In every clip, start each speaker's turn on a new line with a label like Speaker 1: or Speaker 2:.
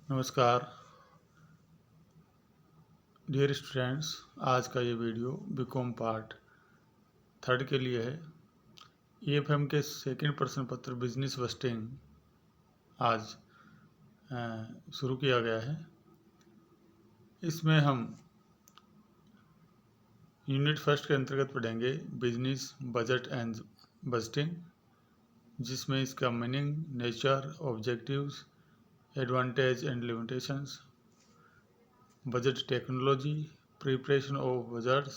Speaker 1: नमस्कार dear students. आज का ये वीडियो बीकॉम पार्ट 3 के लिए है। ईएफएम के सेकंड प्रश्न पत्र बिजनेस बस्टिंग आज शुरू किया गया है। इसमें हम यूनिट फर्स्ट के अंतर्गत पढ़ेंगे बिजनेस बजट एंड बस्टिंग, जिसमें इसका meaning, nature, objectives, advantage and limitations, budget technology, preparation of budgets,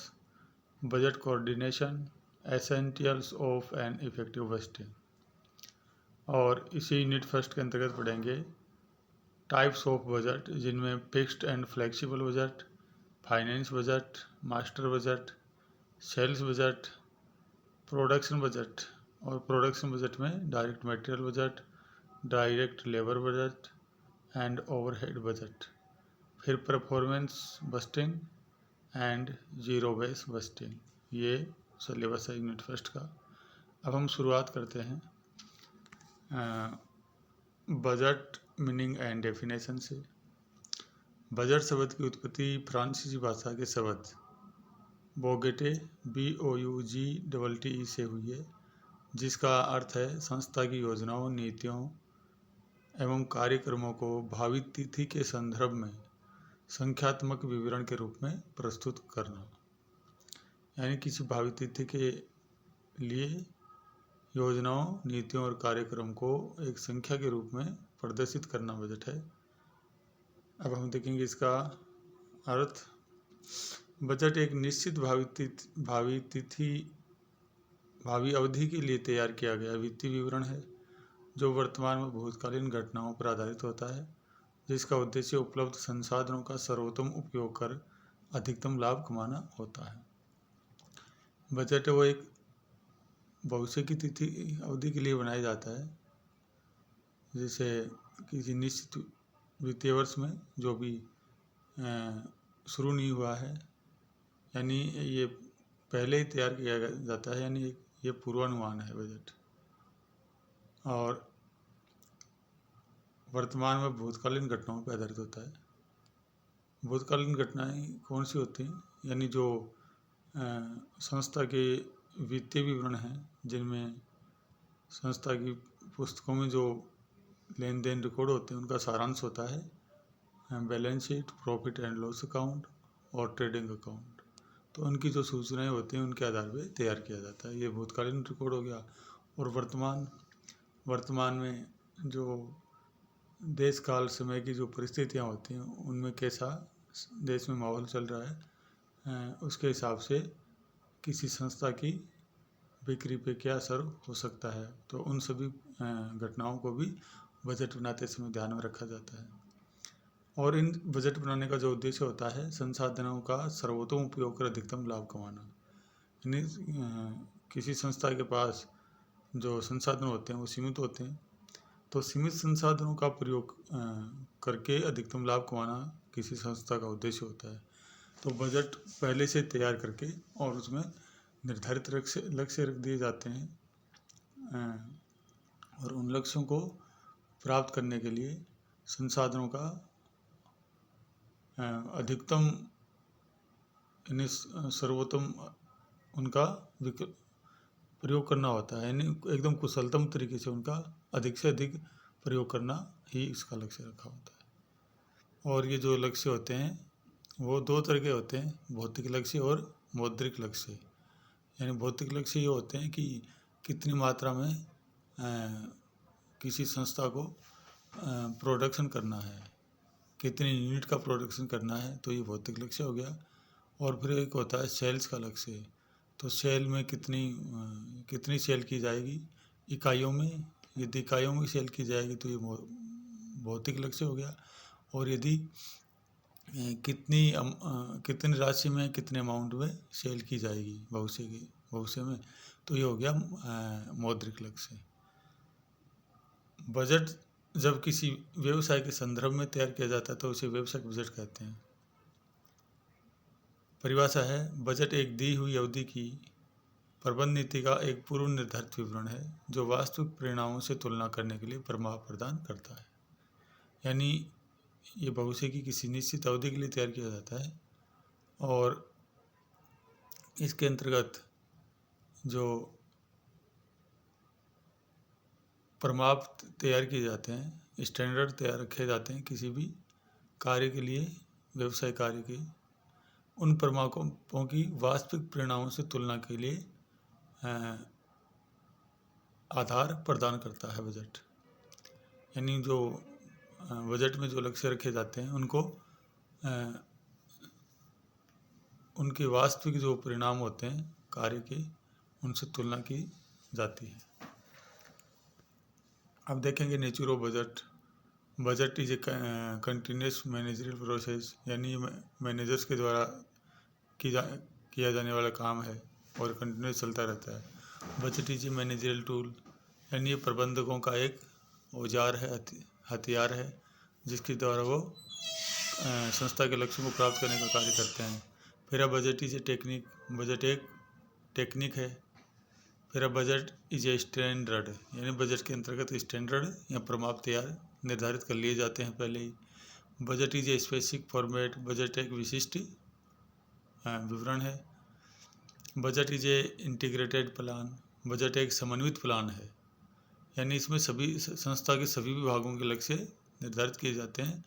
Speaker 1: budget coordination, essentials of an effective budgeting. और इसी यूनिट फर्स्ट के अंतर्गत पढ़ेंगे टाइप्स ऑफ बजट, जिनमें fixed and flexible budget, finance budget, master budget, sales budget, production budget. और production budget में direct material budget, direct labour budget and overhead budget. फिर performance budgeting and zero base budgeting. ये syllabus है unit first का। अब हम शुरुआत करते हैं बजट मीनिंग एंड डेफिनेशन से। बजट शब्द की उत्पत्ति फ्रांसीसी भाषा के शब्द बोगेटे BOUGTTE से हुई है, जिसका अर्थ है संस्था की योजनाओं, नीतियों एवं कार्यक्रमों को भावी तिथि के संदर्भ में संख्यात्मक विवरण के रूप में प्रस्तुत करना। यानी किसी भावी तिथि के लिए योजनाओं, नीतियों और कार्यक्रम को एक संख्या के रूप में प्रदर्शित करना बजट है। अब हम देखेंगे इसका अर्थ। बजट एक निश्चित भावी अवधि के लिए तैयार किया गया वित्तीय विवरण है, जो वर्तमान में भूतकालीन घटनाओं पर आधारित होता है, जिसका उद्देश्य उपलब्ध संसाधनों का सर्वोत्तम उपयोग कर अधिकतम लाभ कमाना होता है। बजट वो एक भविष्य की तिथि अवधि के लिए बनाया जाता है, जैसे किसी निश्चित वित्तीय वर्ष में जो भी शुरू नहीं हुआ है, यानी ये पहले ही तैयार किया जाता है, यानी ये पूर्वानुमान है बजट। और वर्तमान में भूतकालीन घटनाओं पर आधारित होता है। भूतकालीन घटनाएं कौन सी होती हैं? यानी जो संस्था के वित्तीय विवरण हैं, जिनमें संस्था की पुस्तकों में जो लेन देन रिकॉर्ड होते हैं उनका सारांश होता है। Balance sheet, profit and loss account और ट्रेडिंग अकाउंट, तो उनकी जो सूचनाएं होती हैं उनके आधार पर तैयार किया जाता है। ये भूतकालीन रिकॉर्ड हो गया। और वर्तमान में जो देश काल समय की जो परिस्थितियाँ होती हैं, उनमें कैसा देश में माहौल चल रहा है, उसके हिसाब से किसी संस्था की बिक्री पे क्या असर हो सकता है, तो उन सभी घटनाओं को भी बजट बनाते समय ध्यान में रखा जाता है। और इन बजट बनाने का जो उद्देश्य होता है, संसाधनों का सर्वोत्तम उपयोग कर अधिकतम लाभ कमाना। यानी किसी संस्था के पास जो संसाधन होते हैं वो सीमित होते हैं, तो सीमित संसाधनों का प्रयोग करके अधिकतम लाभ कमाना किसी संस्था का उद्देश्य होता है। तो बजट पहले से तैयार करके और उसमें निर्धारित लक्ष्य रख दिए जाते हैं, और उन लक्ष्यों को प्राप्त करने के लिए संसाधनों का अधिकतम यानी सर्वोत्तम उनका प्रयोग करना होता है। यानी एकदम कुशलतम तरीके से उनका अधिक से अधिक प्रयोग करना ही इसका लक्ष्य रखा होता है। और ये जो लक्ष्य होते हैं वो दो तरह के होते हैं, भौतिक लक्ष्य और मौद्रिक लक्ष्य। यानी भौतिक लक्ष्य ये होते हैं कि कितनी मात्रा में किसी संस्था को प्रोडक्शन करना है, कितनी यूनिट का प्रोडक्शन करना है, तो ये भौतिक लक्ष्य हो गया। और फिर एक होता है सेल्स का लक्ष्य। तो सेल में कितनी सेल की जाएगी इकाइयों में। यदि इकाइयों में सेल की जाएगी तो ये भौतिक लक्ष्य हो गया। और यदि कितनी राशि में, कितने अमाउंट में सेल की जाएगी भविष्य में, तो ये हो गया मौद्रिक लक्ष्य। बजट जब किसी व्यवसाय के संदर्भ में तैयार किया जाता है तो उसे व्यवसायिक बजट कहते हैं। परिभाषा है, बजट एक दी हुई अवधि की प्रबंध नीति का एक पूर्व निर्धारित विवरण है, जो वास्तविक परिणामों से तुलना करने के लिए प्रभाव प्रदान करता है। यानी ये भविष्य की किसी निश्चित अवधि के लिए तैयार किया जाता है और इसके अंतर्गत जो प्रमाप तैयार किए जाते हैं, स्टैंडर्ड तैयार रखे जाते हैं किसी भी कार्य के लिए, व्यवसाय कार्य के, उन प्रमापों की वास्तविक परिणामों से तुलना के लिए आधार प्रदान करता है बजट। यानी जो बजट में जो लक्ष्य रखे जाते हैं उनको उनके वास्तविक जो परिणाम होते हैं कार्य के, उनसे तुलना की जाती है। अब देखेंगे nature of budget. Budget is a continuous managerial process, यानी मैनेजर्स के द्वारा किया जाने वाला काम है और कंटिन्यूस चलता रहता है। Budget is A managerial tool, यानी ये प्रबंधकों का एक औजार है, हथियार है, जिसके द्वारा वो संस्था के लक्ष्यों को प्राप्त करने का कार्य करते हैं। फिर budget is a technique, budget एक टेक्निक है। फिर बजट इज ए स्टैंडर्ड, यानी बजट के अंतर्गत स्टैंडर्ड या प्रमाप तैयार निर्धारित कर लिए जाते हैं पहले ही। Budget is a specific format, budget एक विशिष्ट विवरण है। Budget is a integrated plan, budget एक समन्वित प्लान है, यानी इसमें सभी संस्था के सभी विभागों के लक्ष्य निर्धारित किए जाते हैं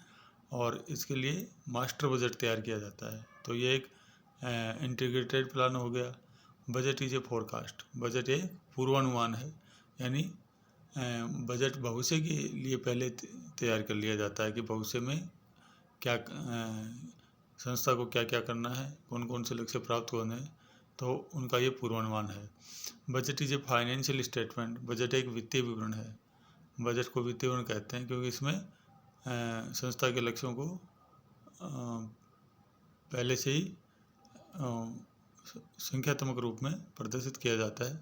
Speaker 1: और इसके लिए मास्टर बजट तैयार किया जाता है। तो ये एक इंटीग्रेटेड प्लान हो गया। Budget is A forecast, budget एक पूर्वानुमान है, यानी बजट भविष्य के लिए पहले तैयार कर लिया जाता है कि भविष्य में क्या संस्था को क्या क्या करना है, कौन कौन से लक्ष्य प्राप्त होने हैं, तो उनका ये पूर्वानुमान है। Budget is a financial statement, budget एक वित्तीय विवरण है। बजट को वित्तीय विवरण कहते हैं क्योंकि इसमें संस्था के लक्ष्यों को पहले से ही संख्यात्मक रूप में प्रदर्शित किया जाता है।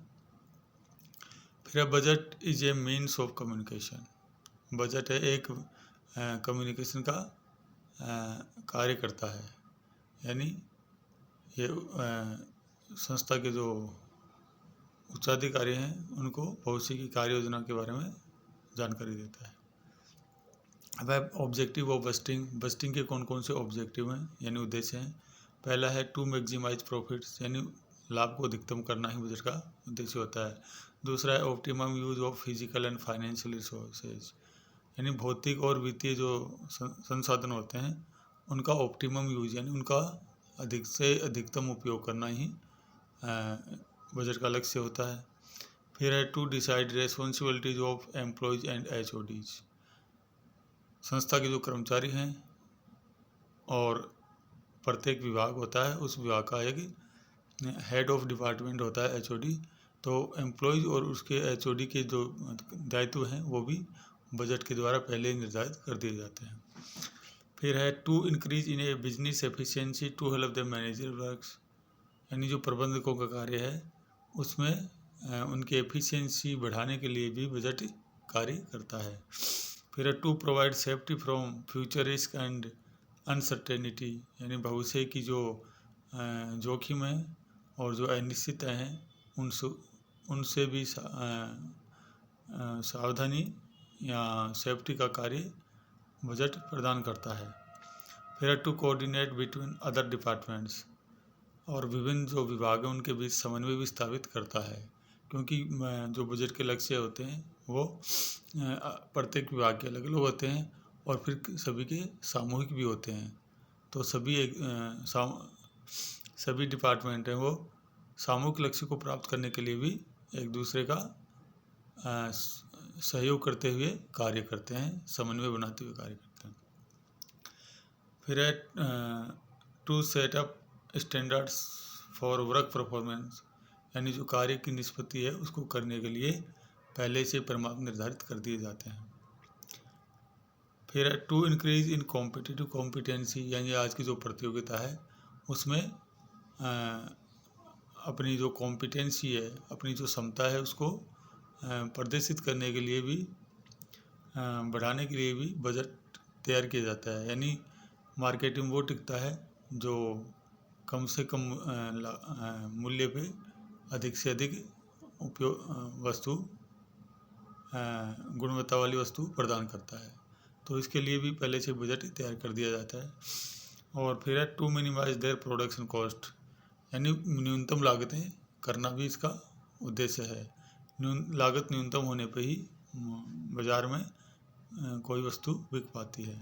Speaker 1: फिर budget is A means of communication, budget है एक कम्युनिकेशन का कार्य करता है, यानी ये संस्था के जो उच्चाधिकारी हैं उनको भविष्य की कार्य योजना के बारे में जानकारी देता है। अब ऑब्जेक्टिव ऑफ बजटिंग, बजटिंग के कौन कौन से ऑब्जेक्टिव हैं यानी उद्देश्य हैं। पहला है टू मैक्सिमाइज प्रॉफिट्स, यानी लाभ को अधिकतम करना ही बजट का उद्देश्य होता है। दूसरा है optimum use of physical and financial resources, यानी भौतिक और वित्तीय जो संसाधन होते हैं उनका ऑप्टिमम यूज, यानी उनका अधिक से अधिकतम उपयोग करना ही बजट का लक्ष्य होता है। फिर है to decide responsibilities of employees and HODs, संस्था के जो कर्मचारी हैं और प्रत्येक विभाग होता है उस विभाग का एक हेड ऑफ डिपार्टमेंट होता है HOD, तो एम्प्लॉयज़ और उसके HOD के जो दायित्व हैं वो भी बजट के द्वारा पहले ही निर्धारित कर दिए जाते हैं। फिर है to increase in a business efficiency to help the manager works, यानी जो प्रबंधकों का कार्य है उसमें उनकी एफिशिएंसी बढ़ाने के लिए भी बजट कार्य करता है। फिर है to provide safety from future risk and uncertainty, यानी भविष्य की जो जोखिम है और जो अनिश्चितताएं हैं उनसे भी सावधानी या सेफ्टी का कार्य बजट प्रदान करता है। फिर to coordinate between other departments, और विभिन्न जो विभाग हैं उनके बीच समन्वय भी स्थापित करता है, क्योंकि जो बजट के लक्ष्य होते हैं वो प्रत्येक विभाग के अलग अलग होते हैं और फिर सभी के सामूहिक भी होते हैं। तो सभी डिपार्टमेंट हैं वो सामूहिक लक्ष्य को प्राप्त करने के लिए भी एक दूसरे का सहयोग करते हुए कार्य करते हैं, समन्वय बनाते हुए कार्य करते हैं। फिर है to set up standards for work performance, यानी जो कार्य की निष्पत्ति है उसको करने के लिए पहले से प्रमाप निर्धारित कर दिए जाते हैं। फिर है to increase in competitive competency, यानी आज की जो प्रतियोगिता है उसमें अपनी जो कॉम्पिटेंसी है, अपनी जो क्षमता है उसको प्रदर्शित करने के लिए भी बढ़ाने के लिए भी बजट तैयार किया जाता है। यानी मार्केटिंग वो टिकता है जो कम से कम मूल्य पे अधिक से अधिक उपयोग वस्तु गुणवत्ता वाली वस्तु प्रदान करता है। तो इसके लिए भी पहले से बजट तैयार कर दिया जाता है। और फिर है to minimize their production cost, यानी न्यूनतम लागतें करना भी इसका उद्देश्य है। लागत न्यूनतम होने पर ही बाज़ार में कोई वस्तु बिक पाती है।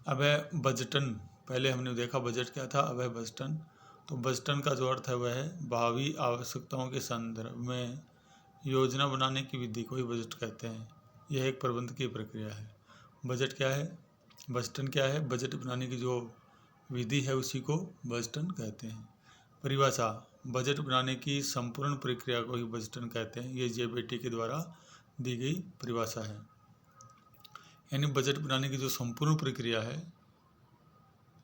Speaker 1: अब है बजटन। पहले हमने देखा बजट क्या था, अब है बजटन। तो बजटन का जो अर्थ है वह है भावी आवश्यकताओं के संदर्भ में योजना बनाने की विधि को ही बजट कहते हैं। यह एक प्रबंध की प्रक्रिया है। बजट क्या है, बजटन क्या है? बजट बनाने की जो विधि है उसी को बजटन कहते हैं। परिभाषा, बजट बनाने की संपूर्ण प्रक्रिया को ही बजटन कहते हैं। ये जेबीटी के द्वारा दी गई परिभाषा है। यानी बजट बनाने की जो संपूर्ण प्रक्रिया है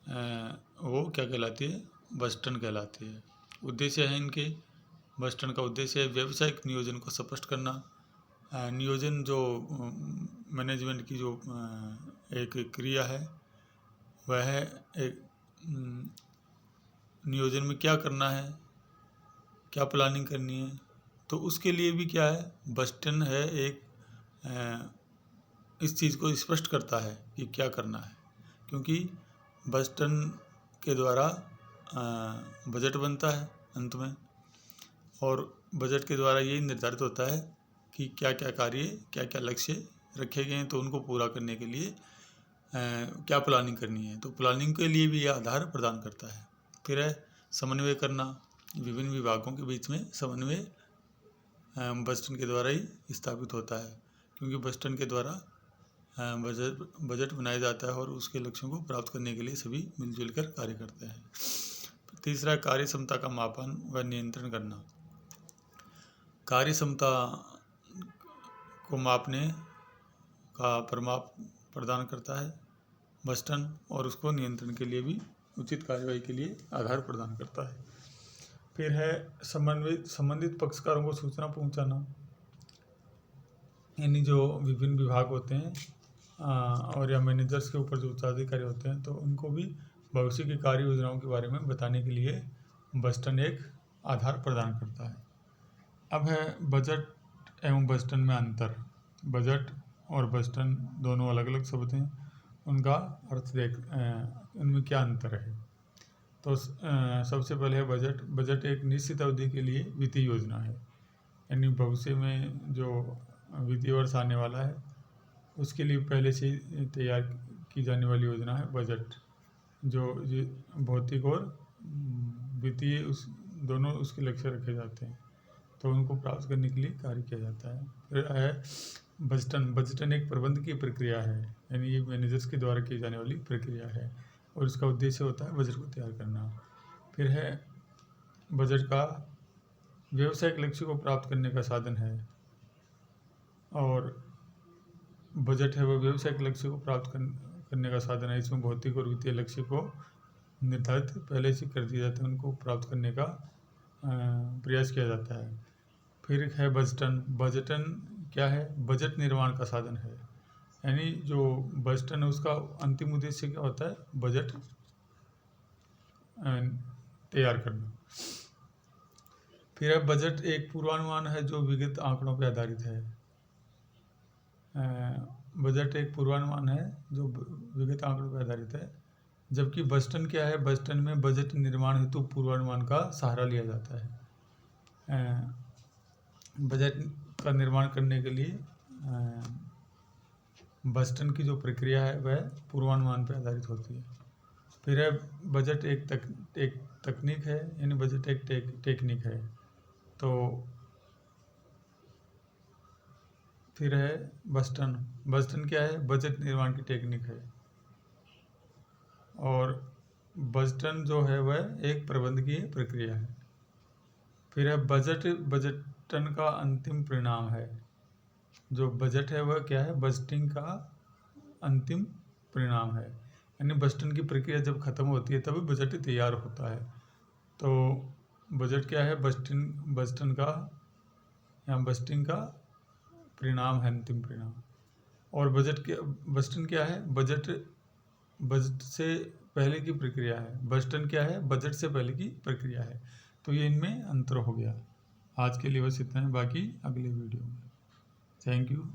Speaker 1: वो क्या कहलाती है? बजटन कहलाती है। उद्देश्य है इनके, बजटन का उद्देश्य है व्यावसायिक नियोजन को स्पष्ट करना। नियोजन जो मैनेजमेंट की जो एक क्रिया है वह है एक नियोजन में क्या करना है, क्या प्लानिंग करनी है, तो उसके लिए भी क्या है, बजटन है एक इस चीज़ को स्पष्ट करता है कि क्या करना है। क्योंकि बजटन के द्वारा बजट बनता है अंत में, और बजट के द्वारा यही निर्धारित होता है कि क्या क्या कार्य, क्या क्या लक्ष्य रखे गए हैं, तो उनको पूरा करने के लिए क्या प्लानिंग करनी है। तो प्लानिंग के लिए भी यह आधार प्रदान करता है। फिर है समन्वय करना, विभिन्न विभागों के बीच में समन्वय बजटन के द्वारा ही स्थापित होता है। क्योंकि बजटन के द्वारा बजट बनाया जाता है और उसके लक्ष्यों को प्राप्त करने के लिए सभी मिलजुल कर कार्य करते हैं। तीसरा, कार्य क्षमता का मापन व नियंत्रण करना। कार्य क्षमता को मापने का परमाप प्रदान करता है बजटन, और उसको नियंत्रण के लिए भी उचित कार्यवाही के लिए आधार प्रदान करता है। फिर है संबंधित पक्षकारों को सूचना पहुंचाना, यानी जो विभिन्न विभाग होते हैं और या मैनेजर्स के ऊपर जो उच्चाधिकारी होते हैं, तो उनको भी भविष्य की कार्य योजनाओं के बारे में बताने के लिए बजटन एक आधार प्रदान करता है। अब है बजट एवं बजटन में अंतर। बजट और बजटन दोनों अलग अलग शब्द हैं, उनका अर्थ उनमें क्या अंतर है। तो सबसे पहले है बजट। बजट एक निश्चित अवधि के लिए वित्तीय योजना है, यानी भविष्य में जो वित्तीय वर्ष आने वाला है उसके लिए पहले से तैयार की जाने वाली योजना है बजट। जो भौतिक और वित्तीय उस दोनों उसके लक्ष्य रखे जाते हैं, तो उनको प्राप्त करने के लिए कार्य किया जाता है। फिर है बजटन। बजटन एक प्रबंध की प्रक्रिया है, यानी ये मैनेजर्स के द्वारा की जाने वाली प्रक्रिया है और इसका उद्देश्य होता है बजट को तैयार करना। फिर है बजट का व्यावसायिक लक्ष्य को प्राप्त करने का साधन है, और बजट है वह व्यावसायिक लक्ष्य को प्राप्त करने का साधन है। इसमें भौतिक और वित्तीय लक्ष्य को निर्धारित पहले से कर दिया जाता है, उनको प्राप्त करने का प्रयास किया जाता है। फिर है बजटन। बजटन क्या है? बजट निर्माण का साधन है, यानी जो बजटन है उसका अंतिम उद्देश्य क्या होता है? बजट तैयार करना। फिर है बजट एक पूर्वानुमान है जो विगत आंकड़ों पर आधारित है। बजट एक पूर्वानुमान है जो विगत आंकड़ों पर आधारित है, जबकि बजटन क्या है? बजटन में बजट निर्माण हेतु पूर्वानुमान का सहारा लिया जाता है। बजट का निर्माण करने के लिए बजटन की जो प्रक्रिया है वह पूर्वानुमान पर आधारित होती है। फिर है बजट एक तकनीक है, यानी बजट एक टेक्निक है। तो फिर है बजटन। बजटन क्या है? बजट निर्माण की टेक्निक है, और बजटन जो है वह एक प्रबंधकीय प्रक्रिया है। फिर है बजटन का अंतिम परिणाम है। जो बजट है वह क्या है? बजटिंग का अंतिम परिणाम है, यानी बजटन की प्रक्रिया जब खत्म होती है तभी बजट तैयार होता है। तो बजट क्या है? बजटन का या बजटिंग का परिणाम है, अंतिम परिणाम। और बजटन क्या है? बजट से पहले की प्रक्रिया है। बजटन क्या है? बजट से पहले की प्रक्रिया है। तो ये इनमें अंतर हो गया। आज के लिए बस इतना है, बाकी अगले वीडियो में। Thank you.